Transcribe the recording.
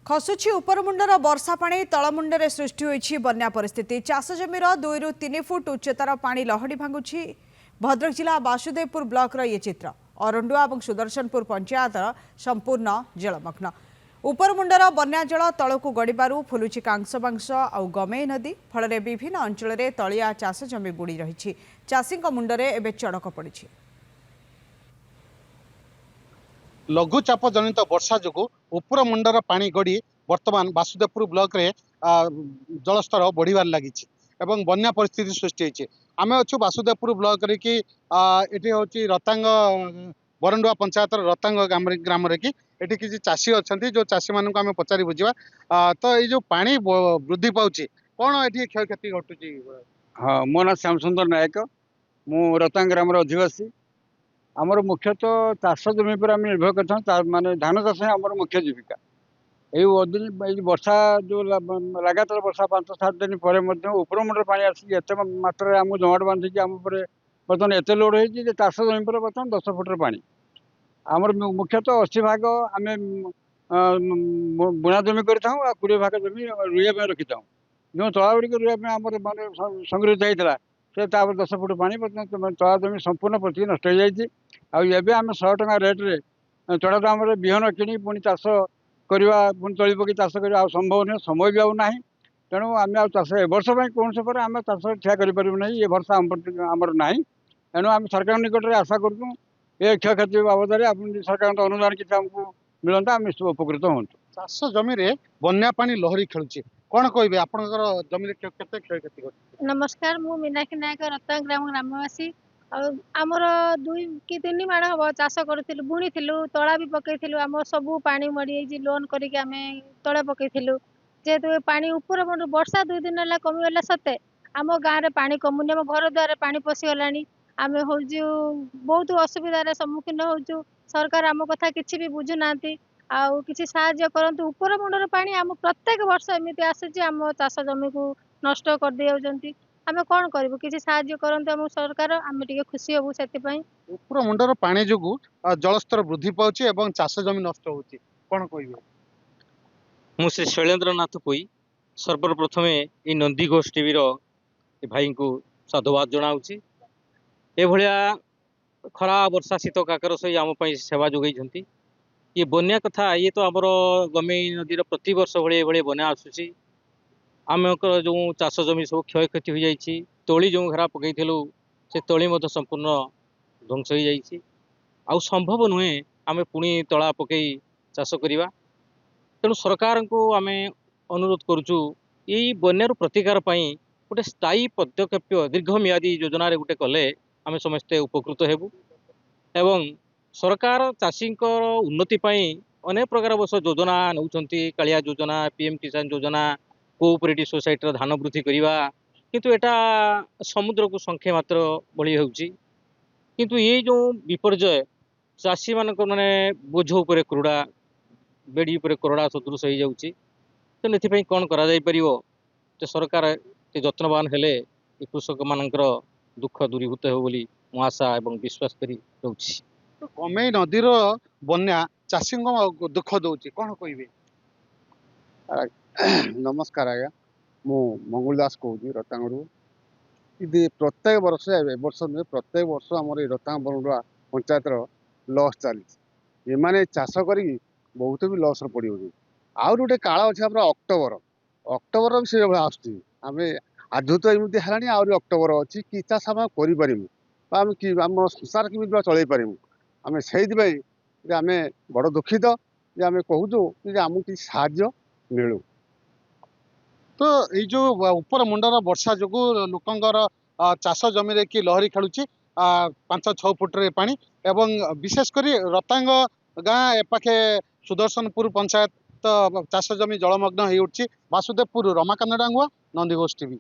खसुची उपरमुंडर वर्षा पाणी तलमुंडरे सृष्टि होईछि बन्या परिस्थिति। चाष जमीर 2 ରୁ 3 फुट उच्चतार पानी लहड़ी भांगुछि। भद्रक जिला वासुदेवपुर ब्लॉक ये चित्र। अरंडुआ और सुदर्शनपुर पंचायतर संपूर्ण जलमग्न। उपरमुंडर बन्या जल तलकू गड़िबारु फुलुछि कांसबांस और गमेई नदी। फल विभिन्न अंचल तलिया चाष जमी बुड़ी रही। चाषी मुंडरे एबे चड़क पड़ी। लघुचाप जनित वर्षा जो उपर मुंडर पानी गड़ी वर्तमान वासुदेवपुर ब्लॉक रे जलस्तर बढ़िबार लगी एवं बन्या परिस्थिति सृष्टि होती। आम अच्छु वासुदेवपुर ब्लॉक रे कि ये हूँ रतांग बरंडुआ पंचायत रतांग ग्राम रे कि ये किसी चाषी अच्छा जो चाषी मानक आम पचारि बुझा तो ये जो पानी वृद्धि पाँच कौन ये क्षयक्षति घटुची। हाँ मो ना श्याम सुंदर नायक मु रतांग ग्राम अधिवासी। आमर मुख्यतः चाष जमी पर आम निर्भर कर माने धान चाष आमर मुख्य जीविका। यही वर्षा जो लगातार वर्षा 5-7 दिन पर उपरमुंडर पानी आसिक एत मात्रा आम जमाट बांधिकी आम बर्तमान एत लोड हो चाष जमी पर बर्तमान 10 फुटर पानी। आमर मुख्यतः 80 भाग आम बुणा जमी कर 20 भाग जमी रुआ रखी था। जो तला गुड़िक रुआ माने संगृहित होता से 10 फुट पानी बर्तमान तला जमी संपूर्ण पचिक नष्ट हो जाए। आम 100 टଙ୍କା रेट्रे चढ़ा दाम विहन कि पुणी चाष करवा पुणी तली पकई चाष करवा संभव नुह समय भी आना। तेणु आम चाष ए वर्ष कौन से आम चाष ठिया करें ये भरसा आमर ना। तेणु आम सरकार निकट में आशा करूँ ये क्षयक्षति बाबद सरकार अनुदान किसी आमको मिलता आम उपकृत हूँ। चाष जमी रे बन्या पानी लहरी खेलुची कौन कहे आपंकर जमी केते क्षयक्षति घटी। नमस्कार मु मीनाक्षी नायक रत्तांग ग्राम ग्रामवासी। आमर 2 कि 3 माण हम चाष करूँ बुणी तला भी पकईलु आम सबू पानी मड़ी लोन करके आम तला पकईलु जेहेतु पानी ऊपर वर्षा 2 दिन है कमिगला सत्ते आम गाँव में पानी कमुनी आम घर द्वार पानी पशिगला आम हूँ बहुत असुविधार सम्मुखीन होचु। सरकार आम कथा किसी भी बुझुना आउ किसी साहाय्य करंतु। ऊपर मुंडर पानी आम प्रत्येक वर्ष एमती आसे आम चाष जमी को नष्ट कर दे आम कौन करूँ किसी साहाय्य करंतु आम सरकार आम टे खुशी हबू से उपर मुंडर पानी जो जलस्तर वृद्धि पाँच चाष जमी नष्ट होची कौन कहे। मु श्री शैलेन्द्रनाथ पोई सर्वप्रथमे ये नंदी घोष टीवी भाई को साधुवाद जनाऊँगी। ए भलिया खरा वर्षा शीत काकर सही आम सेवा जोगई। ये बन्या कथा ये तो आमर गमेई नदीर प्रति वर्ष भाई बन्या आसूसी। आम जो चाष जमी सब क्षयक्षति हो जाइए। तली जो घेरा पकईलु से तली संपूर्ण ध्वंस हो जाइए। आउ संभव नुहे आम पुणी तला पकई चाष करवा। तेणु सरकार को आम अनुरोध करुचु यही बन्यार प्रतिकार गोटे स्थायी पदक्षेप दीर्घमियादी योजना गोटे कले आम समस्ते उपकृत हेबु। एवं सरकार चाषी उन्नति अनेक प्रकार वर्ष योजना नौकरी कालिया योजना पीएम किसान योजना कोऑपरेटिव सोसाइटी धान वृद्धि करवा किंतु एटा समुद्र को संख्या मात्र बड़ी होउची। किंतु ये जो विपर्यय चाषी मान माने बोझ उपर क्रूड़ा बेड़ी उपर करड़ा सदृश हो जाउची। तेणु एथि कौन करा जाई परिवो तो सरकार जत्नवान हेले कृषक मानकर दुख दूरीभूत हो बोली मु आशा एवं विश्वास करी रहउची। गमेई नदीर बन्या चाषी दुख दौर कौन कहे। नमस्कार आज्ञा मु मंगल दास कहूँ रतांगरू। प्रत्येक वर्ष वर्ष नुहे प्रत्येक वर्ष आम रतांग बरंडुआ पंचायत लस चली ये चाष कर बहुत भी लस पड़। आउ गोटे काल अच्छे अक्टोबर अक्टोबर भी से भाई आसमें आज तो एमती है अक्टोबर अच्छी कि चाष आम करम कि आम संसार केमी चल पारूँ आम से आम बड़ दुखित आम कहूँ आमको किसी साहाय्य मिलू। तो ये जो उपर मुंडर वर्षा जो लोकंर चाष जमी रे कि लहरी खेलुची 5-6 फुट्रे पानी एवं विशेषकर रतांग गाँ एपाखे सुदर्शनपुर पंचायत चाष जमी जलमग्न हो उठी। वासुदेवपुर रमाकांत डांगुआ नंदी घोष टीवी।